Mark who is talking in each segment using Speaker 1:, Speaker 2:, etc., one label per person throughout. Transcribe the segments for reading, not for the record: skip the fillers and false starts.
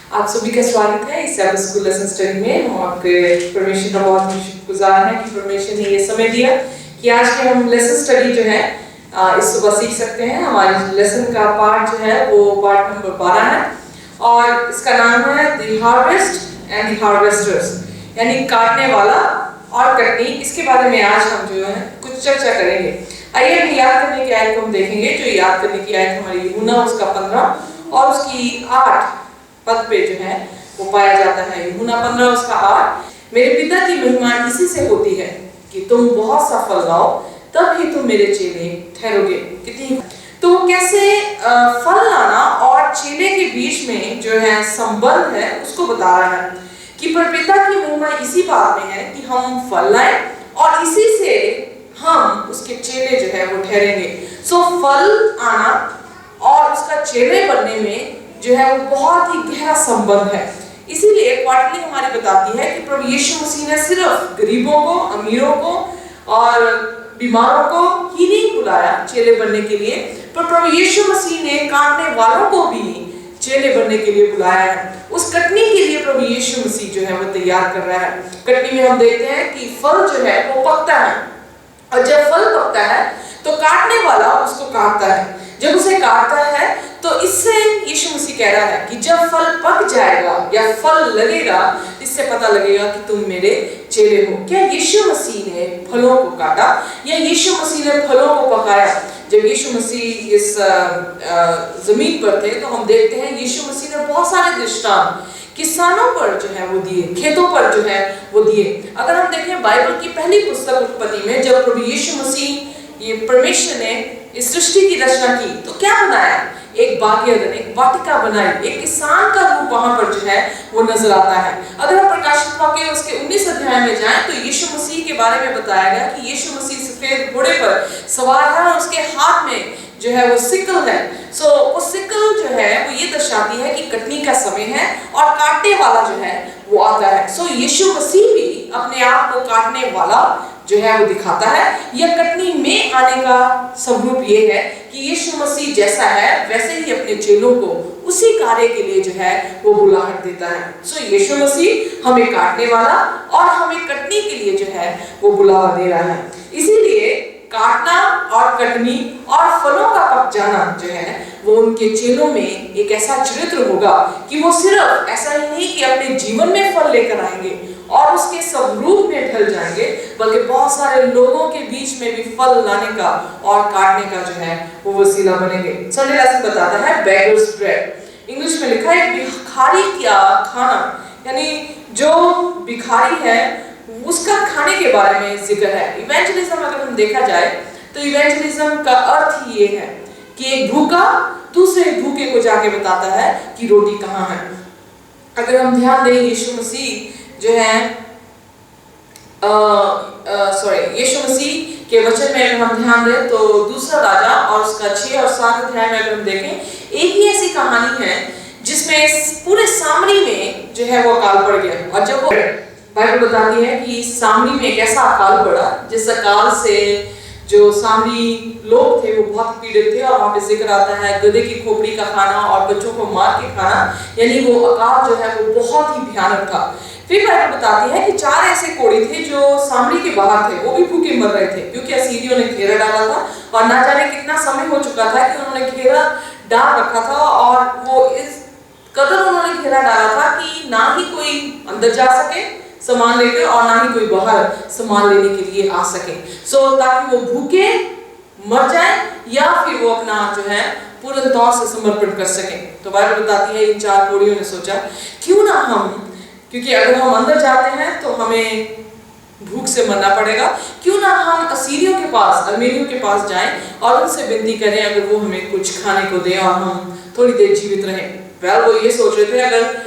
Speaker 1: आप सभी का स्वागत है इस सबक स्कूल लेसन स्टडी में। हम आपके परमेश्वर का बहुत शुक्रगुजार हैं कि परमेश्वर ने ये समय दिया कि आज के हम लेसन स्टडी जो है इस सुबह सीख सकते हैं। हमारे लेसन का पार्ट जो है वो पार्ट नंबर 12 है और इसका नाम है the harvest and the harvesters, यानी काटने वाला और कटनी। इसके बारे में आज हम जो है कुछ चर्चा करेंगे। आइए हम याद करने की आयत को हम देखेंगे। जो याद करने की आयत हमारी यूहन्ना उसका 15 और उसकी 8 पद पे जो है वो पाया जाता है। यूहन्ना 15 उसका 8, मेरे पिता की महिमा इसी से होती है कि तुम बहुत सा फल लाओ, तब ही तुम मेरे चेले ठहरोगे। कितनी तो वो कैसे फल लाना और चेले के बीच में जो है संबंध है उसको बता रहा है कि पर पिता की महिमा इसी बात में है कि हम फल लाएं और इसी से हम उसके चेले जो है वो ठहरेंगे। सो फल आना और उसका चेले बनने में जो है वो बहुत ही गहरा संबंध है। इसीलिए क्वार्टरली हमारी बताती है कि प्रभु यीशु मसीह ने सिर्फ गरीबों को, अमीरों को और बीमारों को ही नहीं बुलाया चेले बनने के लिए, पर प्रभु यीशु मसीह ने काटने वालों को भी चेले बनने के लिए बुलाया है। उस कटनी के लिए प्रभु यीशु मसीह जो है वो तैयार कर रहा है। कटनी में हम देखते हैं कि फल जो है वो पकता है और जब फल पकता है तो काटने वाला उसको काटता है। जब उसे काटता है तो इससे यीशु मसीह कह रहा है कि जब फल पक जाएगा या फल लगेगा, इससे पता लगेगा कि तुम मेरे चेले हो। क्या यीशु मसीह ने फलों को काटा या यीशु मसीह ने फलों को पकाया? जब यीशु मसीह इस जमीन पर थे तो हम देखते हैं यीशु मसीह ने बहुत सारे दृष्टांत किसानों पर जो है वो दिए, खेतों पर जो है वो दिए। अगर हम देखें बाइबल की पहली पुस्तक उत्पत्ति में, जब प्रभु यीशु मसीह ये परमेश्वर ने इस सृष्टि की रचना की तो क्या बनाया? एक बागीयन, एक वाटिका बनाई, एक किसान का रूप वहां पर जो है वो नजर आता है। अगर हम प्रकाशित वाक्य उसके 19 अध्याय में जाएं तो यीशु मसीह के बारे में बताया गया कि यीशु मसीह सफेद घोड़े पर सवार है और उसके हाथ में जो है वो सिकल है। सो वो सिकल जो है वो ये दर्शाती है कि कटनी का समय है और काटने वाला जो है वो आता है। सो यीशु मसीह भी अपने आप को काटने वाला जो है वो दिखाता है। यह कटनी में आने का स्वरूप ये है कि यीशु मसीह जैसा है वैसे ही अपने चेलों को उसी कार्य के लिए जो है वो बुलाहट देता है। सो यीशु मसीह हमें काटने वाला और हमें कटनी के लिए जो है वो बुलावा दे रहा है। इसीलिए काटना और कटनी और फलों का पक जाना जो है वो उनके चेलों में एक ऐसा चरित्र होगा कि वो सिर्फ ऐसा ही नहीं कि अपने जीवन में फल लेकर आएंगे और उसके स्वरूप में ढल जाएंगे, बल्कि बहुत सारे लोगों के बीच में भी फल लाने का और काटने का जो है वो वसीला बनेंगे। संडे लेसन बताता है बेगर्स ब्रेड। इंग्लिश में लिखा है भिखारी का खाना, यानी जो भिखारी है उसका खाने के बारे में जिक्र है। इवेंजलिज्म अगर हम देखा जाए तो इवेंजलिज्म का अर्थ ही ये है कि एक भूखा दूसरे भूखे को जाके बताता है कि रोटी कहाँ है। अगर हम ध्यान दें यीशु मसीह जो है यीशु मसीह के वचन में अगर हम ध्यान दें तो दूसरा राजा और उसका 6 और 7 अध्याय में अगर हम देखें, एक ही ऐसी कहानी है जिसमें पूरे सामरी में जो है वो अकाल पड़ गया। और जब वो बाइबल बताती है कि सामरी में एक ऐसा अकाल पड़ा जिस अकाल से जो सामरी लोग थे वो बहुत पीड़ित थे और वहाँ पे जिक्र आता है गधे की खोपड़ी का खाना और बच्चों को मार के खाना, यानी वो अकाल जो है वो बहुत ही भयानक था। फिर बाइबल बताती है कि 4 ऐसे कोढ़ी थे जो सामरी के बाहर थे, वो भी भूखे मर रहे थे क्योंकि असीरियों ने घेरा डाला था और ना जाने कितना समय हो चुका था कि उन्होंने घेरा डाल रखा था और वो इस कदर उन्होंने घेरा डाला था कि ना ही कोई अंदर जा सके सामान लेकर और ना ही कोई बाहर सामान लेने के लिए आ सके। सो ताकि वो भूखे मर जाए या फिर वो अपना जो है पूर्ण तौर से समर्पण कर सके। तो बाइबल बताती है इन 4 कोढ़ियों ने सोचा क्यों ना हम, क्योंकि अगर हम अंदर जाते हैं तो हमें भूख से मरना पड़ेगा, क्यों ना हम असीरियों के पास, अरमेनियों के पास जाएं और उनसे विनती करें अगर वो हमें कुछ खाने को दें और हम थोड़ी देर जीवित रहें। वेल वो ये सोच रहे थे अगर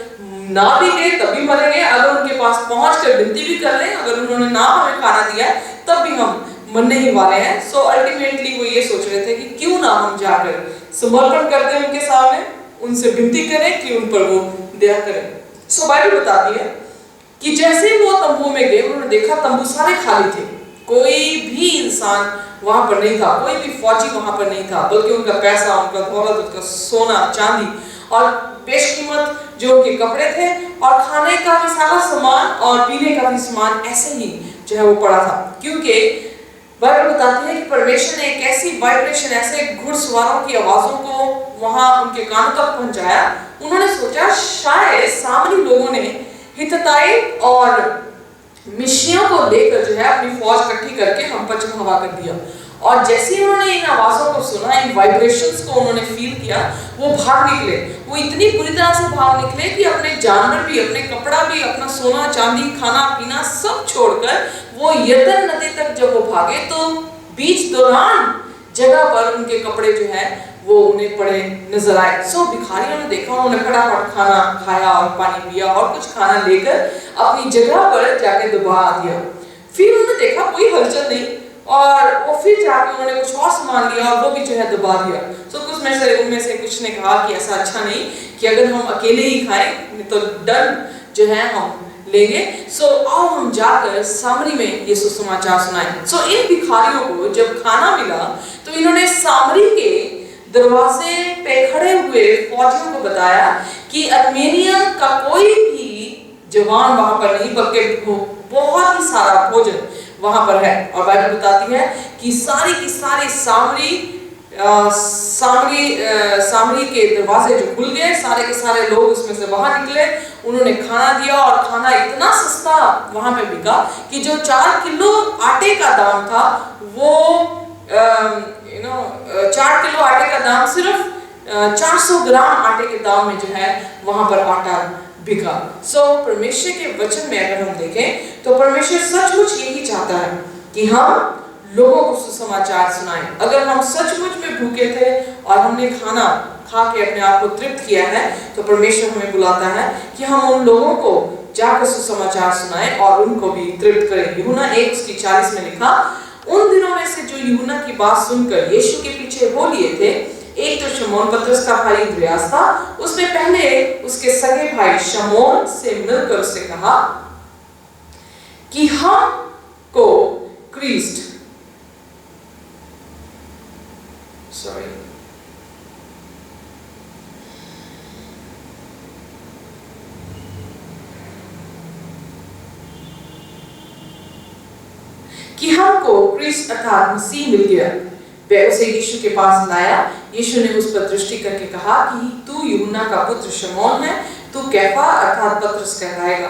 Speaker 1: ना भी गए तभी मरेंगे, अगर उनके पास पहुंचकर विनती भी कर लें, अगर उन्होंने ना हमें खाना दिया तब भी हम मरने ही वाले हैं। सो अल्टीमेटली वो ये सोच रहे थे कि क्यों ना हम जाकर समर्पण कर दें उनके सामने, उनसे विनती करें कि उन पर वो दया करें। सो बाइबल बताती है कि जैसे वो तंबू में गए उन्होंने देखा तंबू सारे खाली थे, कोई भी इंसान वहां पर नहीं था, कोई भी फौजी वहां पर नहीं था, बल्कि उनका पैसा, उनका दौलत, उनका सोना चांदी और बेशकीमत जो उनके कपड़े थे और खाने का भी सारा सामान और पीने का भी सामान ऐसे ही जो है वो पड़ा था, क्योंकि बाइबल बताती है कि परमेश्वर ने एक ऐसी वाइब्रेशन, ऐसे घुड़सवारों की आवाजों को वहां उनके कानों तक पहुंचाया। उन्होंने सोचा शायद सामरी लोगों ने हित्ताई और मिस्रियों को लेकर जो है अपनी फौज इकट्ठी करके हम पर हमला कर दिया। और जैसे ही उन्होंने इन आवाजों को सुना, इन वाइब्रेशंस को उन्होंने फील किया, वो भाग निकले। वो इतनी बुरी तरह से भाग निकले कि अपने जानवर भी, अपने कपड़ा भी, अपना सोना चांदी, खाना पीना सब छोड़कर वो यरदन नदी तक जब वो भागे तो बीच दौरान जगह पर उनके कपड़े जो है वो उन्हें पड़े नजर आए। सो भिखारियों ने देखा, उन्होंने फटाफट खाना खाया और पानी पिया और कुछ खाना लेकर अपनी जगह पर जाके दबा दिया। फिर उन्होंने देखा कोई हलचल नहीं और वो फिर जाके उन्होंने कुछ और सामान लिया और वो भी जो है दबा दिया। सो कुछ उनमें से कुछ ने कहा कि ऐसा अच्छा नहीं कि अगर हम अकेले ही खाएं तो डन जो है हम लेंगे। सो आओ हम जाकर सामरी में ये सुसमाचार सुनाएं। सो इन भिखारियों को जब खाना मिला तो इन्होंने सामरी के दरवाजे पे खड़े हुए फौजियों को बताया कि अर्मेनिया का कोई भी जवान वहां पर नहीं, बल्कि बहुत ही सारा भोजन वहां पर है। और बाइबल बताती है कि सारी की सारी सामरी के दरवाजे जो खुल गए, सारे के सारे लोग उसमें से बाहर निकले। उन्होंने खाना दिया और खाना इतना सस्ता वहां पे बिका कि जो 4 किलो आटे का दाम था वो 4 किलो आटे का दाम सिर्फ 400 ग्राम आटे के दाम में जो है वहां पर आटा बिका। सो परमेश्वर के वचन में अगर हम देखें तो परमेश्वर सचमुच यही चाहता है कि हम लोगों को सुसमाचार सुनाएं। अगर हम सचमुच में भूखे थे और हमने खाना खा के अपने आप को तृप्त किया है तो परमेश्वर हमें बुलाता है कि हम उन लोगों को जाकर सुसमाचार सुनाएं और उनको भी तृप्त करें। यूहन्ना 1:40 में लिखा, उन दिनों में से जो यूहन्ना की बात सुनकर यीशु के पीछे हो लिए थे, एक तो शमौन पतरस का भाई अंद्रयास था। उसने पहले उसके सगे भाई शमौन से मिलकर उससे कहा कि हमको क्रिस्ट अर्थात मसीह मिल गया। वह उसे यीशु के पास लाया। यीशु ने उस पर दृष्टि करके कहा कि तू यूहन्ना का पुत्र शमौन है, तू कैफा अर्थात पतरस कहलाएगा।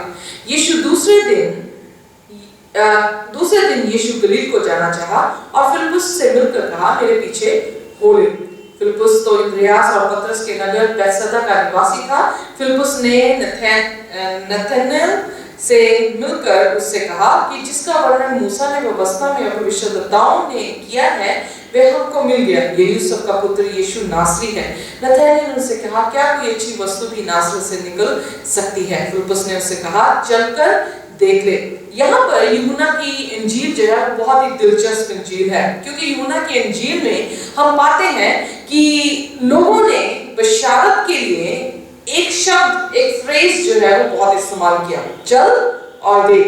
Speaker 1: दूसरे दिन यीशु गलील को जाना चाहा और फिलिप्पुस से मिलकर कहा, मेरे पीछे हो ले। फिलिप्पुस तो अंद्रयास और पतरस के नगर बैतसैदा का निवासी था। फिलिप्पुस ने नतनएल से मिलकर उससे कहा कि जिसका वर्णन मूसा ने व्यवस्था में और भविष्यद्वक्ताओं ने किया है वह हमको मिल गया, ये यूसुफ का पुत्र यीशु नासरी है। नतनएल ने उससे कहा, क्या कोई अच्छी वस्तु भी नासरत से निकल सकती है? फिलिप्पुस ने उससे कहा, चलकर देख ले। यहाँ पर यूहन्ना की इंजील जो है बहुत ही दिलचस्प इंजील है, क्योंकि यूहन्ना की इंजील में हम पाते हैं कि लोगों ने बशारत के लिए एक शब्द, एक फ्रेज जो है वो बहुत इस्तेमाल किया, चल और देख।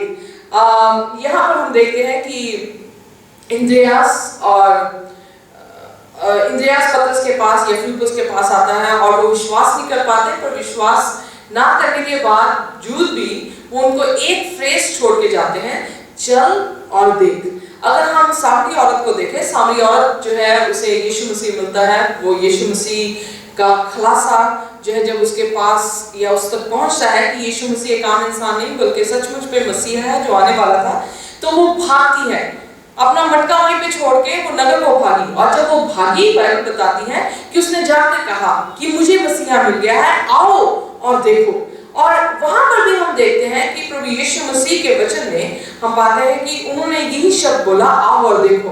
Speaker 1: यहाँ पर हम देखते हैं कि इंद्रियास पतरस के पास या फिलिप्पुस के पास आता है और वो विश्वास नहीं कर पाते, पर विश्वास ना करने के बावजूद भी वो उनको एक फ्रेज छोड़ के जाते हैं, चल और देख। अगर हम सामरी औरत को देखें, सामरी औरत जो है उसे यीशु मसीह मिलता है। वो यीशु मसीह का खुलासा जो है जब उसके पास या उस तक पहुंचता है कि यीशु मसीह एक आम इंसान नहीं बल्कि सचमुच में मसीहा है जो आने वाला था, तो वो भागती है, अपना मटका वहीं पे छोड़ के वो नगर को भागी। और जब वो भागी, बाइबल बताती है कि उसने जाकर कहा कि मुझे मसीहा मिल गया है, आओ और देखो। और वहां पर भी हम देखते हैं कि प्रभु यीशु मसीह के वचन में हम पाते हैं कि उन्होंने यही शब्द बोला, आओ और देखो।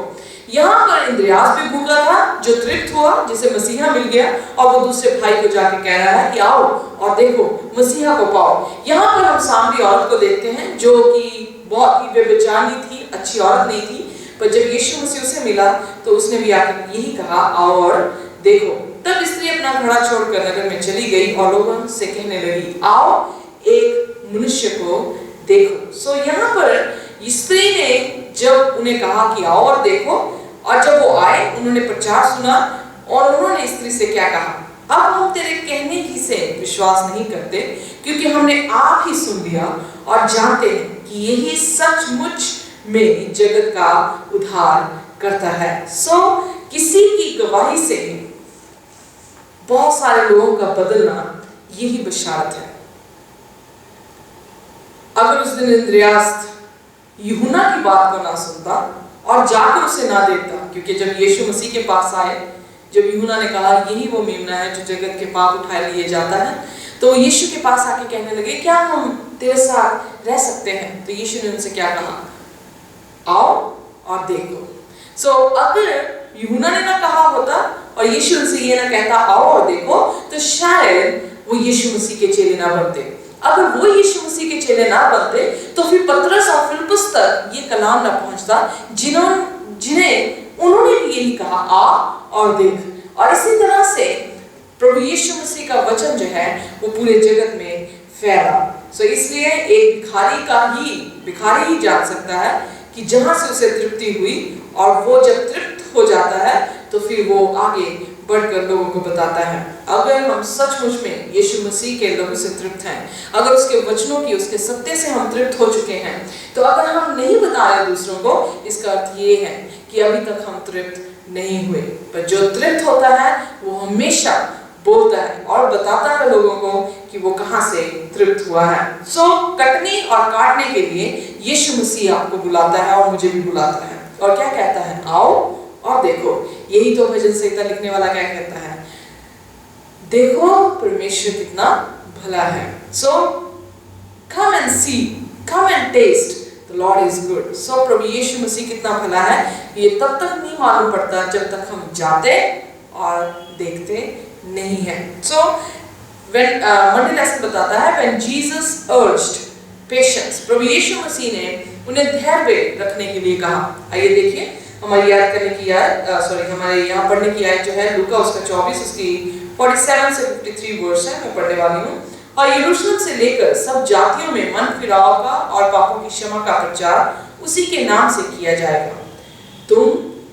Speaker 1: यहाँ पर इंद्रियास भी भूखा था जो तृप्त हुआ, जिसे मसीहा मिल गया, और वो दूसरे भाई को जाके कह रहा है कि आओ और देखो, मसीहा को पाओ। यहाँ पर हम सामरी औरत को देखते हैं जो कि बहुत ही बेबेचानी थी, अच्छी औरत नहीं थी, पर जब यीशु मसीह उसे मिला तो उसने भी आकर यही कहा, आओ और देखो। तब स्त्री अपना घड़ा छोड़कर नगर में चली गई और लोगों से कहने लगी, आओ एक मनुष्य को देखो। सो यहाँ पर स्त्री ने जब उन्हें कहा कि आओ और देखो, और जब वो आए उन्होंने प्रचार सुना और उन्होंने स्त्री से क्या कहा, अब हम तेरे कहने ही से विश्वास नहीं करते, क्योंकि हमने आप ही सुन लिया और जानते हैं कि यही सचमुच में जगत का उद्धार करता है। किसी की गवाही से बहुत सारे लोगों का बदलना यही बशारत है। अगर उस दिन इंद्रियास यूहन्ना की बात को ना सुनता और जाकर उसे ना देखता, क्योंकि जब यीशु मसीह के पास आए, जब यूहन्ना ने कहा यही वो मेमना है जो जगत के पाप उठाए लिए जाता है, तो यीशु के पास आके कहने लगे क्या हम तेरे साथ रह सकते हैं? तो यीशु ने उनसे क्या कहा? आओ और देखो। अगर यूहन्ना ने ना कहा होता और यीशु उनसे ये ना कहता आओ और देखो, तो शायद वो यीशु मसीह के चेले ना बनते। अगर वो यीशु मसीह के चेले ना बनते तो फिर पतरस और फिलिप्पुस तक ये कलाम ना पहुंचता जिन्हें उन्होंने भी यही कहा आ और देख। और इसी तरह से प्रभु यीशु मसीह का वचन जो है वो पूरे जगत में फैला। इसलिए एक भिखारी ही जान सकता है कि जहां से उसे तृप्ति हुई, और वो जब तृप्त हो जाता है तो फिर वो आगे बढ़कर लोगों को बताता है। अगर हम सचमुच में यीशु मसीह के लहू से तृप्त हैं, अगर उसके वचनों की, उसके सत्य से हम तृप्त हो चुके हैं, तो अगर हम नहीं बता रहे दूसरों को, इसका अर्थ ये है कि अभी तक हम तृप्त नहीं हुए। पर जो तृप्त होता है वो हमेशा बोलता है और बताता है लोगों को कि वो कहां से तृप्त हुआ है। कटने और काटने के लिए यीशु मसीह आपको बुलाता है और मुझे भी बुलाता है, और क्या कहता है? आओ और देखो। यही तो भजन संहिता लिखने वाला क्या कहता है? देखो परमेश्वर कितना भला है। come and see, come and taste, the Lord is good। प्रभु यीशु मसीह कितना भला है, ये तब तक नहीं मालूम पड़ता जब तक हम जाते और देखते नहीं है। when मंडे लेसन बताता है when Jesus urged patience, प्रभु यीशु मसीह ने उन्हें धैर्य रखने के लिए कहा। आइए देखिए हमारी याद करने की हमारे यहाँ पढ़ने की आयत जो है लूका उसका 24 उसकी 47 से 53 वर्ष है, मैं पढ़ने वाली हूँ। और यरूशलेम से लेकर सब जातियों में मन फिराव का और पापों की क्षमा का प्रचार उसी के नाम से किया जाएगा। तुम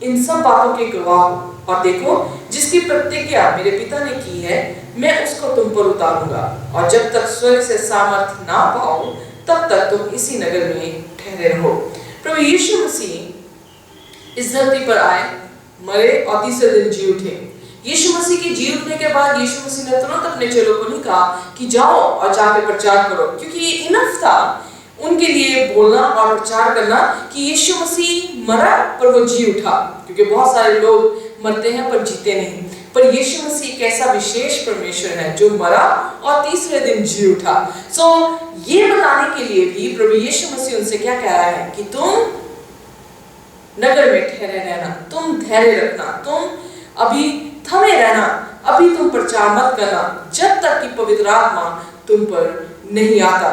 Speaker 1: इन सब बातों के गवाह हो, और देखो जिसकी प्रतिज्ञा मेरे पिता ने की है मैं उसको तुम पर उतारूंगा, और जब तक स्वर्ग से सामर्थ ना पाओ तब तक तुम इसी नगर में ठहरे रहो। प्रभु यीशु मसीह इस धरती पर आए, मरे और तीसरे दिन जी उठे। यीशु मसीह के जी उठने के बाद यीशु मसीह ने तुरंत अपने चेलों को नहीं कहा कि जाओ और जाके प्रचार करो, क्योंकि ये इनफ था उनके लिए बोलना और प्रचार करना कि यीशु मसीह मरा पर वो जी उठा, क्योंकि बहुत सारे लोग मरते हैं पर जीते नहीं। पर यीशु मसीह एक ऐसा विशेष परमेश्वर है जो मरा और तीसरे दिन जी उठा। ये बताने के लिए भी प्रभु यीशु मसीह उनसे क्या कह रहा है कि तुम नगर में ठहरे रहना, तुम धैर्य रखना, तुम अभी थमे रहना, अभी तुम प्रचार मत करना जब तक कि पवित्र आत्मा तुम पर नहीं आता।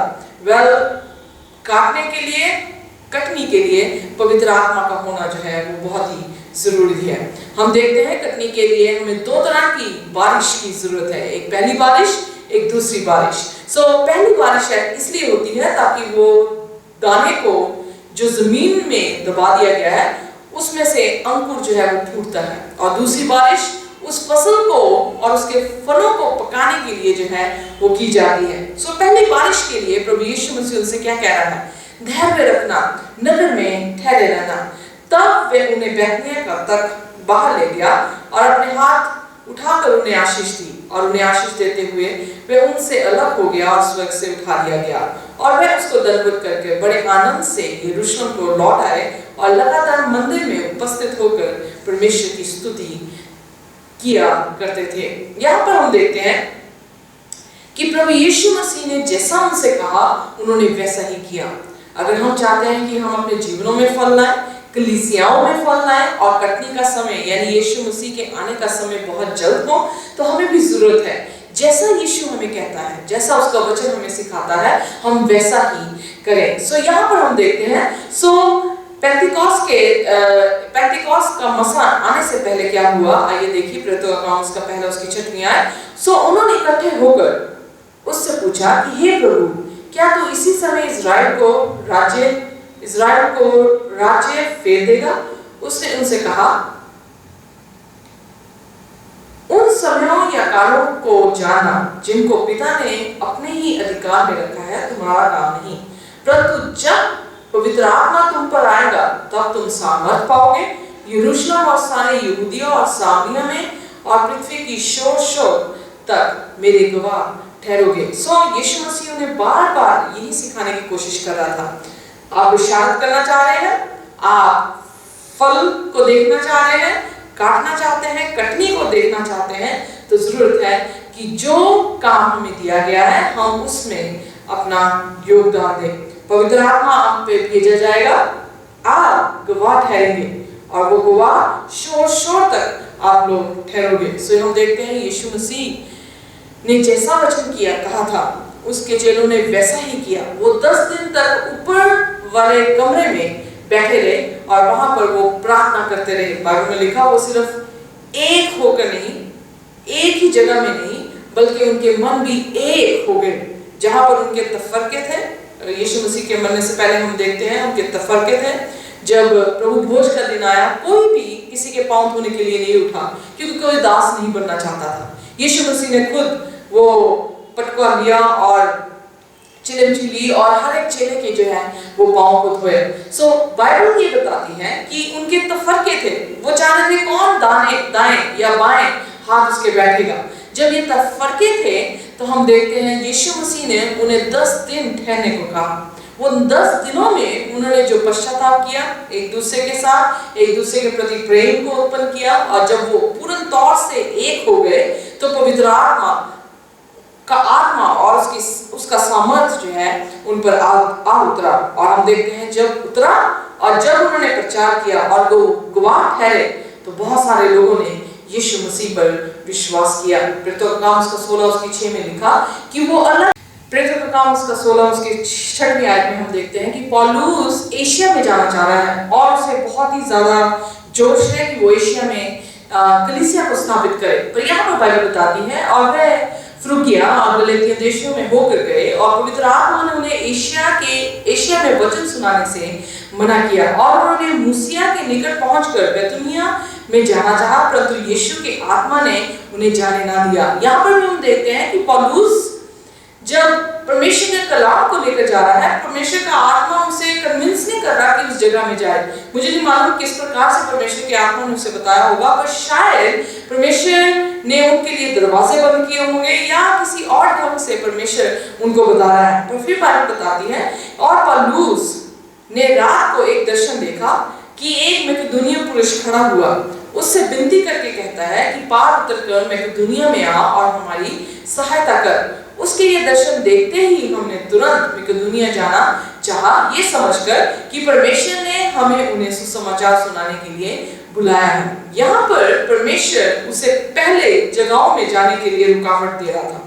Speaker 1: कटनी के लिए पवित्र आत्मा का होना जो है वो बहुत ही जरूरी है। हम देखते हैं कटनी के लिए हमें दो तरह की बारिश की जरूरत है, एक पहली बारिश, एक दूसरी बारिश। पहली बारिश है इसलिए होती है ताकि वो दाने को जो जमीन में दबा दिया गया है उसमें से अंकुर जो है वो फूटता है, और दूसरी बारिश उस फसल को और उसके फलों को पकाने के लिए जो है वो की जाती है। पहली बारिश के लिए प्रभु यीशु मसीह उनसे क्या कह रहा है? धैर्य रखना, नगर में ठहरे रहना। तब वे उन्हें बैठने तक बाहर ले गया और अपने हाथ उठाकर उन्हें आशीष दी, और उन्हें आशीष देते हुए वे उनसे अलग हो गया और स्वर्ग से उठा लिया गया, और वे उसको दंडवत करके बड़े आनंद से यरूशलेम को लौट आए और लगातार मंदिर में उपस्थित होकर परमेश्वर की स्तुति किया करते थे। यहाँ पर हम देखते हैं कि प्रभु यीशु मसीह ने जैसा उनसे कहा उन्होंने वैसा ही किया। अगर हम चाहते हैं कि हम अपने जीवनों में फल लाएं, कलीसियाओं में फल लाएं, और कटनी का समय यानी यीशु मसीह के आने का समय बहुत जल्द हो, तो हमें भी जरूरत है जैसा यीशु हमें कहता है, जैसा उसका वचन हमें सिखाता है, हम वैसा ही करें। यहाँ पर हम देखते हैं पेंटिकॉस्ट का मसा आने से पहले क्या हुआ, आइए देखिए प्रेरितों का पहला उसकी 6वीं आयत। उन्होंने इकट्ठे होकर उससे पूछा कि हे प्रभु, क्या तू इसी समय इजराइल को राज्य फेर देगा? उसने उनसे कहा, उन समयों या अधिकारों को जानना जिनको पिता ने अपने ही अधिकार में रखा है तुम्हारा काम नहीं, परंतु जब पवित्र आत्मा तुम पर आएगा तब तुम सामर्थ पाओगे, यरूशलेम और सारे यहूदिया और सामरिया में और पृथ्वी की शोर तक मेरे गवाह ठहरोगे। यीशु मसीह उन्हें बार बार यही सिखाने की कोशिश कर रहा था। आप बिशारत करना चाह रहे हैं, आप फल को देखना चाह रहे हैं, काटना चाहते हैं, कटनी को देखना चाहते हैं, तो जरूरत है कि जो काम हमें दिया गया है हम उसमें अपना योगदान दें। पवित्र आत्मा आप पे भेजा जाएगा, आप गवाह ठहरेंगे और वो गवाह शोर तक आप लोग ठहरोगे। सो हम देखते हैं यीशु मसीह ने जैसा वचन किया कहा था उसके चेलों ने वैसा ही किया। वो 10 दिन तक ऊपर वाले कमरे में बैठे रहे और वहां पर वो प्रार्थना करते रहे। बाइबल में लिखा वो सिर्फ एक होकर नहीं, एक ही जगह में नहीं, बल्कि उनके मन भी एक हो गए। जहां पर उनके तफरके थे, यीशु मसीह के मरने से पहले हम देखते हैं उनके तफरके थे। जब प्रभु भोज का दिन आया कोई भी किसी के पांव धोने के लिए नहीं उठा, क्योंकि कोई दास नहीं बनना चाहता था। यीशु मसीह ने खुद वो पटका लिया और चिलम ली और हर एक चेले के जो है वो पांव को धोए। बाइबल ये बताती है कि उनके तफरके थे, वो चाह रहे थे कौन दाएं या बाएं हाथ उसके बैठेगा। जब ये तफरके थे तो हम देखते हैं यीशु मसीह ने उन्हें 10 दिन ठहरने को कहा। वो 10 दिनों में उन्होंने जो पश्चाताप किया, एक दूसरे के साथ एक दूसरे के प्रति प्रेम को उत्पन्न किया, और जब वो पूर्ण तौर से एक हो गए तो पवित्र आत्मा और उसका सामर्थ जो है उन पर आ उतरा। और हम देखते हैं जब उतरा और जब उन्होंने प्रचार किया और वो गवाह ठहरे तो बहुत सारे लोगों ने यीशु मसीह पर विश्वास किया। प्रेरितों का काम उसका 16 उसकी 6 में लिखा कि वो अलग। प्रेरितों का काम उसका 16 उसके 6वीं आयत में हम देखते हैं कि पौलुस एशिया में जाना चाह रहा है और उसे बहुत ही ज्यादा जोश है कि वो एशिया में कलीसिया को स्थापित करे। पर यहाँ पर बाइबल बताती है और वह फ्रूगिया और गलातिया देशों में होकर गए और पवित्र आत्मा ने उन्हें एशिया में वचन सुनाने से मना किया और उन्होंने मूसिया के निकट पहुंचकर बैतूनिया में जाना चाहा, परंतु यीशु के आत्मा ने उन्हें जाने ना दिया। यहाँ पर भी हम देखते हैं कि पौलुस जब परमेश्वर के कलाम को लेकर जा रहा है, परमेश्वर का आत्मा उसे कन्विंस नहीं कर रहा कि उस जगह में जाए। मुझे नहीं मालूम किस प्रकार से परमेश्वर के आत्मा ने उसे बताया होगा, पर शायद परमेश्वर ने उनके लिए दरवाजे बंद किए होंगे या किसी और ढंग से परमेश्वर उनको बता रहा है। तो फिर बाइबल बताती है और पौलुस ने रात को एक दर्शन देखा कि एक मकेदोनिया पुरुष खड़ा हुआ, उससे विनती करके कहता है कि पार उतरकर मकेदोनिया में आ और हमारी सहायता कर। उसके ये दर्शन देखते ही हमने तुरंत मकेदोनिया जाना चाहा, ये समझकर कि परमेश्वर ने हमें उन्हें सुसमाचार सुनाने के लिए बुलाया है। यहाँ पर परमेश्वर उसे पहले जगहों में जाने के लिए रुकावट दे रहा था,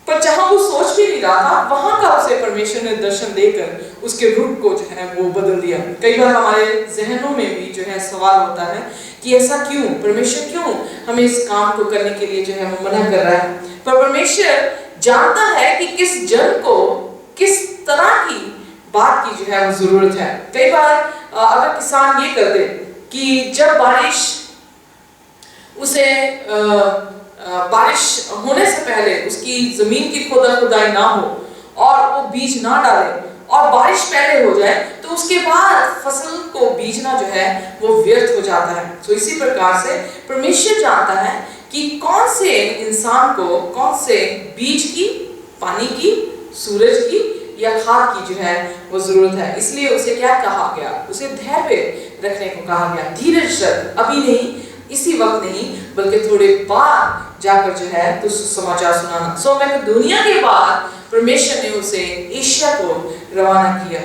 Speaker 1: पर जहां वो सोच भी नहीं रहा था वहां का उसे परमेश्वर ने दर्शन देकर उसके रूप को जो है वो बदल दिया। कई बार हमारे जहनों में भी जो है सवाल होता है कि ऐसा क्यों, परमेश्वर क्यों हमें इस काम को करने के लिए जो है वो मना कर रहा है। पर परमेश्वर जानता है कि किस जन को किस तरह की बात की जो है वो जरूरत है। कई बार अगर किसान ये कर दे कि जब बारिश होने से पहले उसकी जमीन की खुदाई ना हो और वो बीज ना डाले और बारिश पहले हो जाए तो उसके बाद फसल को बीजना जो है वो व्यर्थ हो जाता है। तो इसी प्रकार से परमेश्वर जानता है कि कौन से इंसान को कौन से बीज की, पानी की, सूरज की या खाद की जो है वो जरूरत है। इसलिए उसे क्या कहा गया, उसे धैर्य रखने को कहा गया। धीरज रख, अभी नहीं, इसी वक्त नहीं, बल्कि थोड़े बाद जाकर जो है तो समाचार सुनाना। मकेदोनिया के बाद परमेश्वर ने उसे एशिया को रवाना किया।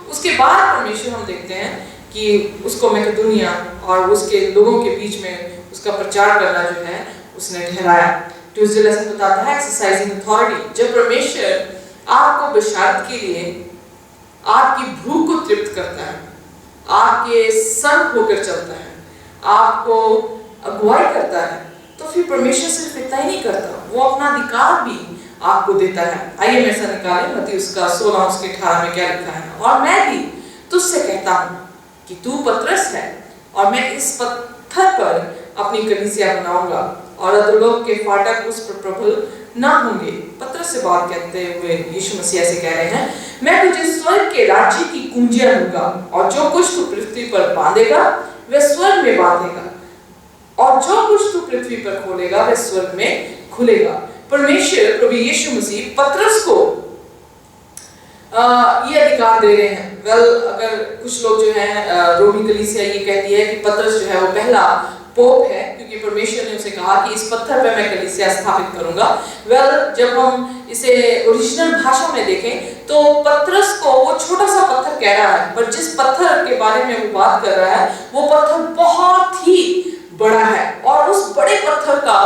Speaker 1: उसके बाद परमेश्वर हम देखते हैं कि उसको मकेदोनिया और उसके लोगों के बीच में उसका प्रचार करना जो है उसने ठहराया। ट्यूसडे लेसन बताता है एक्सरसाइजिंग अथॉरिटी। जब परमेश्वर आपको बशारत के लिए आपकी भूख को तृप्त करता है, आपके संग होकर चलता है, आपको अगुवाई करता है, तो फिर परमेश्वर सिर्फ इतना ही नहीं करता, वो अपना अधिकार भी आपको देता है। आइए मैं ऐसा निकालें मत्ती उसका 16 उसके 18 में क्या लिखा है, और मैं भी तुझसे कहता हूँ कि तू पतरस है और मैं इस पत्थर पर अपनी कलीसिया बनाऊंगा और अधोलोक के फाटक उस पर प्रबल ना होंगे। पतरस से बात कहते हुए यीशु मसीह ऐसे कह रहे हैं, मैं तुझे स्वर्ग के राज्य की कुंजियां दूंगा और जो कुछ तू पृथ्वी पर बांधेगा वह स्वर्ग में बांधेगा और जो कुछ तू पृथ्वी पर खोलेगा वह स्वर्ग में खुलेगा। परमेश्वर प्रभु यीशु मसीह पतरस को ये अधिकार दे रहे हैं। अगर कुछ लोग जो है रोमी कलीसिया ये कहती है कि पतरस जो है वो पहला पोप है, क्योंकि परमेश्वर ने उसे कहा कि इस पत्थर पे मैं कलीसिया स्थापित करूंगा। जब हम इसे ओरिजिनल भाषा में देखें तो पतरस को वो छोटा सा पत्थर कह रहा है, पर जिस पत्थर के बारे में वो बात कर रहा है वो पत्थर बहुत ही बड़ा है और उस बड़े पत्थर का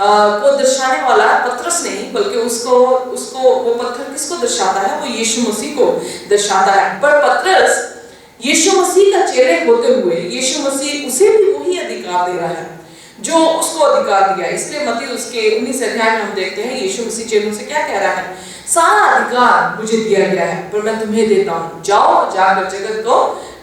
Speaker 1: को दर्शाने वाला पतरस नहीं, बल्कि उसको वो पत्थर किसको दर्शाता है, वो यीशु मसीह को दर्शाता है। पर पतरस यीशु मसीह का चेले होते हुए यीशु मसीह उसे भी वही अधिकार दे रहा है जो उसको अधिकार दिया। इसलिए मत्ती उसके 19 अध्याय में हम देखते हैं यीशु मसीह चेलों से क्या कह रहा है, सारा अधिकार मुझे दिया गया है पर मैं तुम्हें देता हूँ, जाओ जाकर जगत को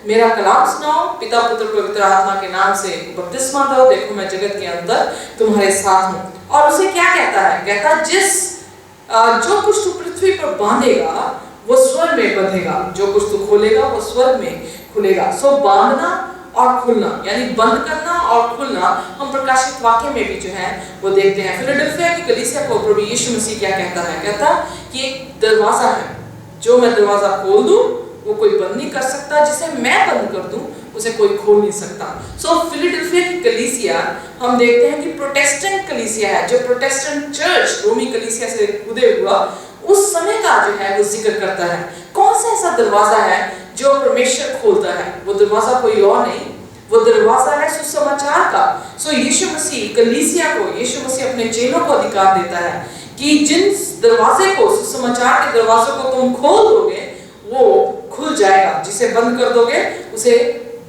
Speaker 1: मेरा कलाम सुनाओ, पिता पुत्र पवित्र आत्मा के नाम से बपतिस्मा दो, देखो मैं जगत के अंदर तुम्हारे साथ हूँ। और उसे क्या कहता है, कहता जो कुछ तू पृथ्वी पर बांधेगा वो स्वर्ग में बंधेगा, जो कुछ तू खोलेगा वो स्वर्ग में खुलेगा। सो बांधना और खुलना यानी बंद करना और खुलना हम प्रकाशित वाक्य में भी जो है वो देखते हैं। फिलाडेल्फिया की कलीसिया को प्रभु यीशु मसीह क्या कहता है, कहता कि एक दरवाजा है, जो मैं दरवाजा खोल दूं वो कोई बंद नहीं कर सकता, जिसे मैं बंद कर दूं उसे कोई खोल नहीं सकता। सो फिलाडेल्फिया की कलीसिया हम देखते हैं कि प्रोटेस्टेंट कलीसिया है, जो प्रोटेस्टेंट चर्च रोमी कलीसिया से उदय हुआ उस समय का जो है वो जिक्र करता है। कौन सा ऐसा दरवाजा है जो परमेश्वर खोलता है, वो दरवाजा कोई और नहीं, वो दरवाजा है सुसमाचार का। सो यीशु मसीह कलीसिया को, यीशु मसीह अपने चेलों को अधिकार देता है कि जिन दरवाजे को, सुसमाचार के दरवाजे को तुम खोल दोगे वो खुल जाएगा, जिसे बंद कर दोगे उसे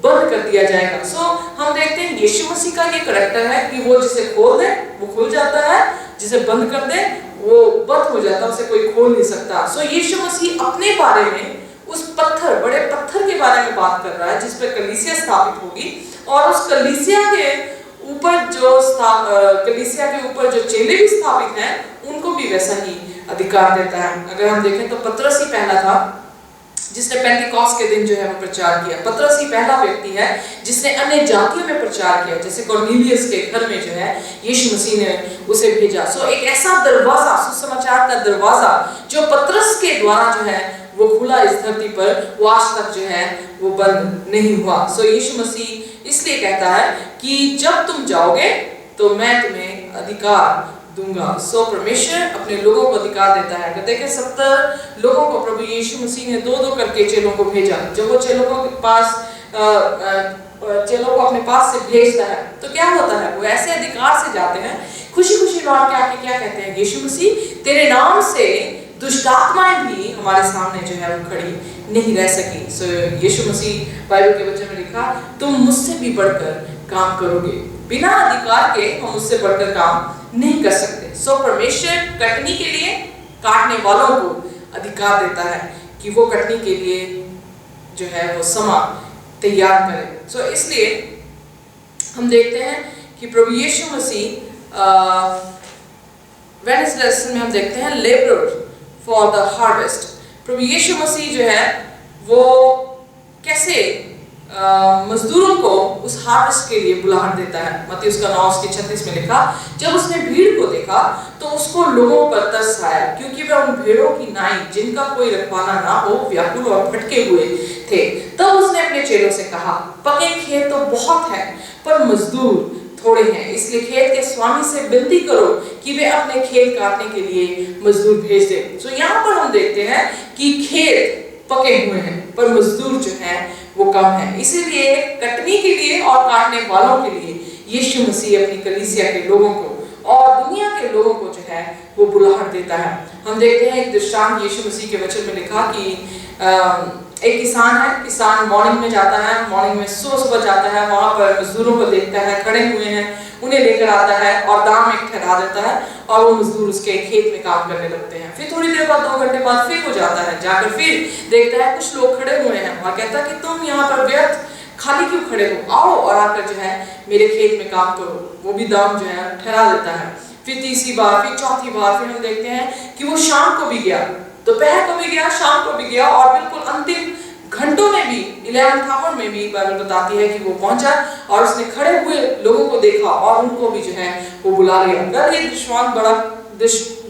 Speaker 1: बंद कर दिया जाएगा। सो हम देखते हैं यीशु मसीह का ये करैक्टर है कि वो जिसे खोल दे वो खुल जाता है, जिसे बंद कर दे वो बंद हो जाता है, उसे कोई खोल नहीं सकता। सो यीशु मसीह अपने बारे में उस पत्थर, बड़े पत्थर के बारे में बात कर रहा है जिस पर कलीसिया स्थापित होगी, और उस कलीसिया के ऊपर जो चेले भी स्थापित हैं उनको भी वैसा ही अधिकार देता है। अगर हम देखें तो पतरस ही पहला था जिसने पेंटिकॉस्ट के दिन जो है वो प्रचार किया। पतरस ही पहला व्यक्ति है जिसने अन्य जातियों में प्रचार किया, जैसे कॉर्नेलियस के घर में जो है यीशु मसीह ने उसे भेजा। सो एक ऐसा दरवाजा, सुसमाचार का दरवाजा जो पतरस के द्वारा जो है वो खुला इस धरती पर, वो आज तक जो है वो बंद नहीं हुआ। सो यीशु मसीह इसलिए कहता है कि जब तुम जाओगे तो मैं तुम्हें अधिकार दूंगा। सो परमेश्वर अपने लोगों को अधिकार देता है। कहते हैं कि 70 लोगों को प्रभु यीशु मसीह ने 2-2 करके चेलों को भेजा। जब वो चेलों को अपने पास से भेजता है तो क्या होता है, वो ऐसे अधिकार से जाते हैं, खुशी खुशी लौट के आके क्या कहते हैं, यीशु मसीह तेरे नाम से दुष्ट आत्माएं भी हमारे सामने जो है वो खड़ी नहीं रह सकी। सो यीशु मसीह बाइबल के वचन में लिखा, तुम मुझसे भी बढ़कर काम करोगे, बिना अधिकार के हम उससे बढ़कर काम नहीं कर सकते। सो परमेश्वर कटनी के लिए काटने वालों को अधिकार देता है कि वो कटनी के लिए जो है वो समा तैयार करें। सो इसलिए हम देखते हैं कि प्रभु यीशु मसीह वेडनेसडे लेसन में हम देखते हैं लेबरर फॉर द हार्वेस्ट। प्रभु यीशु मसीह जो है वो कैसे मजदूरों को उस हार्वेस्ट के लिए बुलाहट देता है। मत्ती उसका 9:36 में लिखा, जब उसने भीड़ को देखा तो उसको लोगों पर तरस आया, क्योंकि वे उन भेड़ों की नाई जिनका कोई रखवाला ना हो व्याकुल और भटके हुए थे। तब उसने अपने चेलों से कहा, पके खेत तो बहुत है पर मजदूर थोड़े हैं, इसलिए खेत के स्वामी से विनती करो कि वे अपने खेत काटने के लिए मजदूर भेज दे। तो यहाँ पर हम देखते हैं कि खेत पके हुए हैं पर मजदूर जो है वो कम है। इसीलिए कटनी के लिए और काटने वालों के लिए यीशु मसीह अपनी कलीसिया के लोगों को और दुनिया के लोगों को जो है वो बुलाहट देता है। हम देखते हैं एक दृष्टांत यीशु मसीह के वचन में लिखा कि एक किसान है, किसान मॉर्निंग में जाता है, मॉर्निंग में सुबह जाता है, वहां पर मजदूरों को देखता है खड़े हुए हैं उन्हें लेकर आता है और दाम में ठहरा देता है और वो मजदूर उसके खेत में काम करने लगते हैं। फिर थोड़ी देर बाद 2 घंटे बाद फिर वो जाता है, जाकर फिर देखता है कुछ लोग खड़े हुए हैं और कहता है कि तुम यहाँ पर व्यर्थ खाली क्यों खड़े हो, आओ और आकर जो है मेरे खेत में काम करो। वो भी दाम जो है ठहरा देता है। फिर तीसरी बार, फिर चौथी बार, फिर हम देखते हैं कि वो शाम को भी गया, दोपहर को भी गया, शाम को भी गया और बिल्कुल अंतिम घंटों में भी 11th आवर में भी बाइबल बताती है कि वो पहुंचा और उसने खड़े हुए लोगों को देखा और उनको भी जो है वो बुला लिया। ये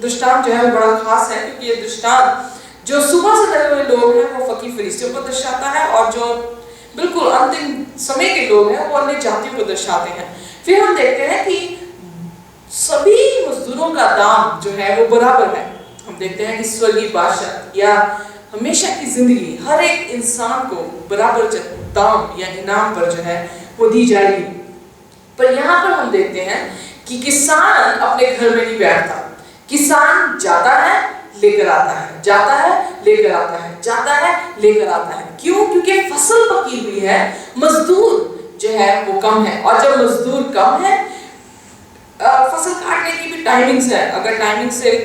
Speaker 1: दृष्टांत जो है वो बड़ा खास है, क्योंकि ये दृष्टांत जो सुबह से लगे हुए लोग हैं वो फकीर फरिश्तियों को दर्शाता है और जो बिल्कुल अंतिम समय के लोग हैं वो अन्य जातियों को दर्शाते हैं। फिर हम देखते हैं कि सभी मजदूरों का दाम जो है वो बराबर है। हम देखते हैं कि स्वर्गीय बादशाह या हमेशा की जिंदगी हर एक इंसान को बराबर दाम या इनाम पर जो है वो दी जाएगी। पर यहाँ पर हम देखते हैं कि किसान अपने घर में नहीं बैठता, किसान जाता है लेकर आता है, जाता है लेकर आता है, जाता है लेकर आता है। क्यों? क्योंकि फसल पकी हुई है, मजदूर जो है वो कम है और जब मजदूर कम है फसल काटने की भी टाइमिंग्स है। अगर टाइमिंग से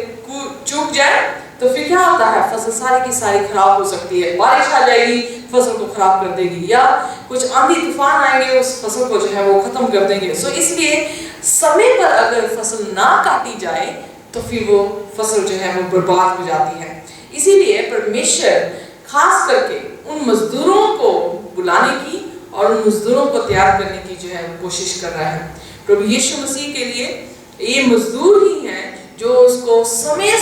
Speaker 1: चूक जाए तो फिर क्या होता है, फसल सारी की सारी खराब हो सकती है। बारिश आ जाएगी, फसल को खराब कर देगी, या कुछ आंधी तूफान आएंगे उस फसल को जो है वो खत्म कर देंगे। सो इसलिए समय पर अगर फसल ना काटी जाए तो फिर वो फसल जो है वो बर्बाद हो जाती है। इसीलिए परमेश्वर खास करके उन मजदूरों को बुलाने की और उन मजदूरों को तैयार करने की जो है कोशिश कर रहा है। प्रभु यीशु मसीह के लिए ये मजदूर ही हैं जो उसको समय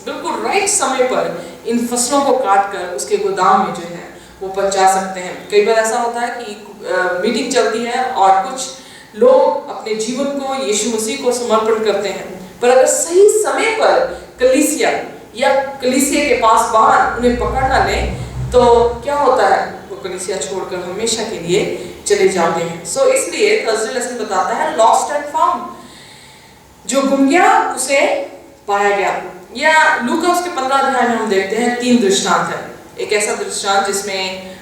Speaker 1: बिल्कुल राइट समय पर इन फसलों को काट कर उसके गोदाम में जो है वो पहुंचा सकते हैं। कई बार ऐसा होता है कि मीटिंग चलती है और कुछ लोग अपने जीवन को यीशु मसीह को समर्पण करते हैं, पर अगर सही समय पर कलीसिया या कलीसिया के पास वाहन उन्हें पकड़ ना ले तो क्या होता है, वो कलीसिया छोड़कर हमेशा के लिए चले जाते हैं। सो इसलिए थर्सडे लेसन बताता है लॉस्ट एंड फाउंड, जो गुम गया उसे पाया गया। या लूका उसके 15 अध्याय में हम देखते हैं 3 दृष्टांत है। एक ऐसा दृष्टांत जिसमें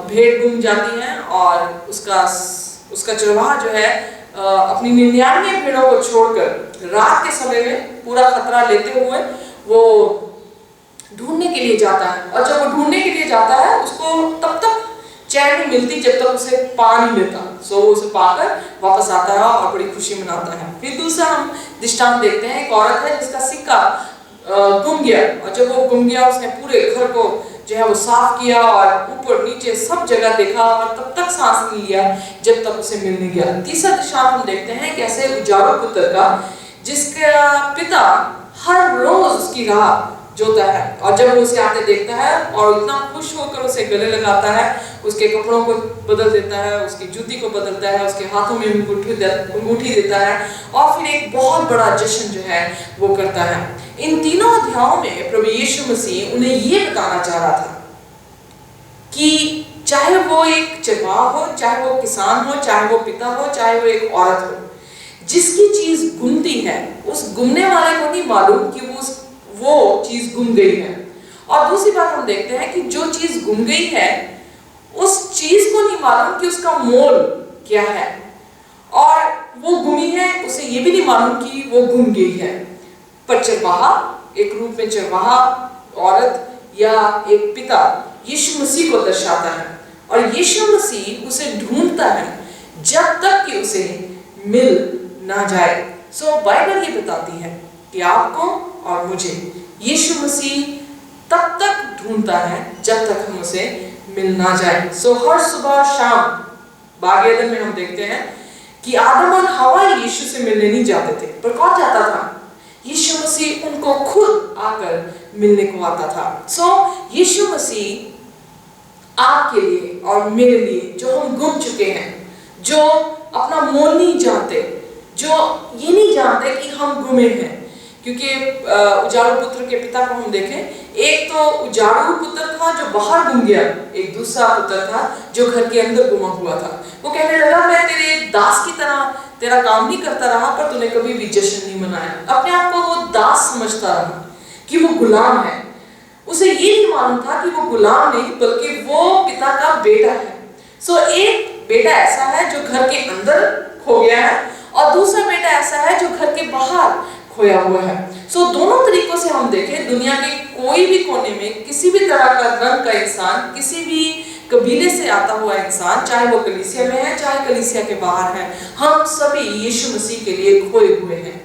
Speaker 1: भेड़ गुम जाती है और उसका चरवाहा जो है अपनी 99 भेड़ों को छोड़कर रात के समय में पूरा खतरा लेते हुए वो ढूंढने के लिए जाता है और जब वो ढूंढने के लिए जाता है उसको तब तक चैन नहीं मिलती जब तक उसे पा नहीं लेता। सो वो उसे पाकर वापस आता है और बड़ी खुशी मनाता है। फिर दूसरा हम दृष्टांत देखते हैं, एक औरत है जिसका सिक्का गुम गया और जब वो गुम गया उसने पूरे घर को जो है वो साफ किया और ऊपर नीचे सब जगह देखा और तब तक सांस नहीं लिया जब तक उसे मिल नहीं गया। तीसरा दृष्टांत हम देखते हैं कैसे उजाड़ू पुत्र का जिसका पिता हर रोज उसकी राह जोता है और जब वो उसे आते देखता है और इतना खुश होकर उसे गले लगाता है, उसके कपड़ों को बदल देता है, उसकी जूती को बदलता है, उसके हाथों में अंगूठी देता है और फिर एक बहुत बड़ा जश्न जो है वो करता है। इन तीनों अध्यायों में प्रभु यीशु मसीह उन्हें ये बताना चाह रहा था कि चाहे वो एक चरवाहा हो, चाहे वो किसान हो, चाहे वो पिता हो, चाहे वो एक औरत हो, जिसकी चीज गुमती है उस गुमने वाले को नहीं मालूम कि वो चीज गुम गई है। और दूसरी बात हम देखते हैं कि जो चीज गुम गई है उस चीज को नहीं मालूम कि उसका मोल क्या है और वो गुमी है उसे ये भी नहीं मालूम कि वो गुम गई है। पर चरवाहा एक रूप में चरवाहा, औरत या एक पिता यीशु मसीह को दर्शाता है और यीशु मसीह उसे ढूंढता है जब तक कि उसे मिल ना जाए। सो बाइबल ये बताती है कि आपको और मुझे यीशु मसीह तब तक ढूंढता है जब तक हम उसे मिल ना जाए। सो हर सुबह शाम बाग एदन में हम देखते हैं कि आदम और हवा यीशु से मिलने नहीं जाते थे, पर कौन जाता था? यीशु मसीह उनको खुद आकर मिलने को आता था। सो यीशु मसीह आपके लिए और मेरे लिए जो हम गुम चुके हैं, जो अपना मोल नहीं जानते, जो ये नहीं जानते कि हम गुमे हैं, क्योंकि उजाड़ू पुत्र के पिता को हम देखें, एक तो उजाड़ू पुत्र था जो बाहर गुम गया, एक दूसरा पुत्र था जो घर के अंदर गुमा हुआ था। वो कहने लगा मैं तेरे दास की तरह तेरा काम नहीं करता रहा पर तूने कभी भी जश्न नहीं मनाया। अपने आप को वो दास समझता रहा कि वो गुलाम है। उसे ये नहीं मालूम था कि वो गुलाम नहीं बल्कि वो पिता का बेटा है। सो एक बेटा ऐसा है जो घर के अंदर खो गया है और दूसरा बेटा ऐसा है जो घर के बाहर खोया हुआ है। सो दोनों तरीकों से हम देखें, दुनिया के कोई भी कोने में किसी भी तरह का रंग का इंसान, किसी भी कबीले से आता हुआ इंसान, चाहे वो कलीसिया में है चाहे कलीसिया के बाहर है, हम सभी यीशु मसीह के लिए खोए हुए हैं।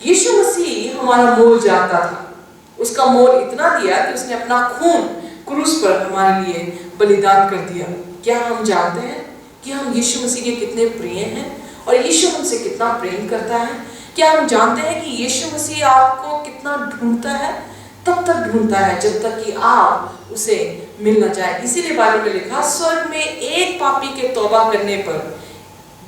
Speaker 1: यीशु मसीह हमारा मोल जानता था, उसका मोल इतना दिया कि उसने अपना खून क्रूस पर हमारे लिए बलिदान कर दिया। क्या हम जानते हैं कि हम यीशु मसीह के कितने प्रिय हैं और यीशु हमसे कितना प्रेम करता है? क्या हम जानते हैं कि यीशु मसीह आपको कितना ढूंढता है? तब तक ढूंढता है जब तक कि आप उसे मिल न जाए। इसीलिए बाइबल में लिखा, स्वर्ग में एक पापी के तौबा करने पर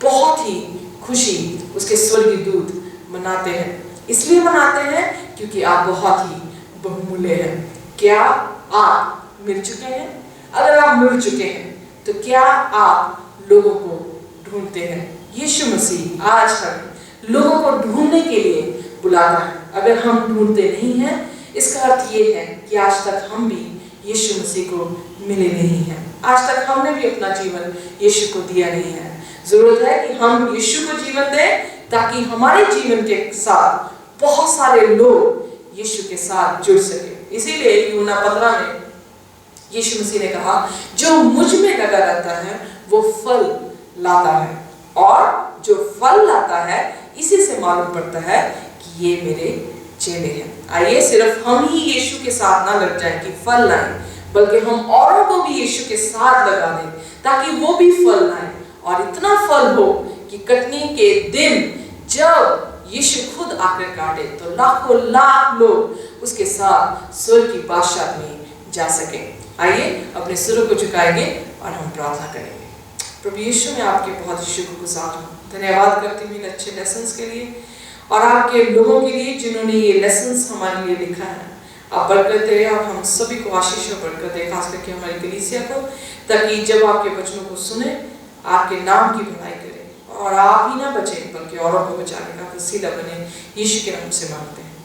Speaker 1: बहुत ही खुशी उसके स्वर्गीय दूत मनाते हैं। इसलिए मनाते हैं क्योंकि आप बहुत ही बहुमूल्य हैं। क्या आप मिल चुके हैं? अगर आप मिल चुके हैं तो क्या आप लोगों को ढूंढते हैं? यीशु मसीह आज हम लोगों को ढूंढने के लिए बुलाता है। अगर हम ढूंढते नहीं हैं, इसका अर्थ ये है कि आज तक हम भी यीशु मसीह को मिले नहीं हैं। आज तक हमने भी अपना जीवन यीशु को दिया नहीं है। जरूरत है कि हम यीशु को जीवन दें ताकि हमारे जीवन के साथ बहुत सारे लोग यीशु के साथ जुड़ सके। इसीलिए यूहन्ना 15 में यीशु मसीह ने कहा, जो मुझ में लगा रहता है वो फल लाता है, और जो फल लाता है इसी से मालूम पड़ता है कि ये मेरे चेले हैं। आइए सिर्फ हम ही यीशु के साथ ना लग जाएं कि फल लाएं, बल्कि हम औरों को भी यीशु के साथ लगा दें ताकि वो भी फल लाएं, और इतना फल हो कि कटनी के दिन जब यीशु खुद आकर काटे तो लाखों लाख लोग उसके साथ स्वर्ग की बादशाह में जा सके। आइए अपने सिरों को झुकाएंगे और हम प्रार्थना करेंगे। प्रभु यीशु, मैं आपके बहुत शुक्रगुजार हूँ, धन्यवाद करती हूँ इन अच्छे लेसन्स के लिए और आपके लोगों के लिए जिन्होंने ये लेसन्स हमारे लिए लिखा है। आप बरकत दें और हम सभी को आशीष और बरकत दें, खास करके हमारी कलीसिया को, ताकि जब आपके वचनों को सुने आपके नाम की भलाई करें और आप ही ना बचें बल्कि औरों को बचाने का वसीला बने। यीशु के नाम से मांगते हैं।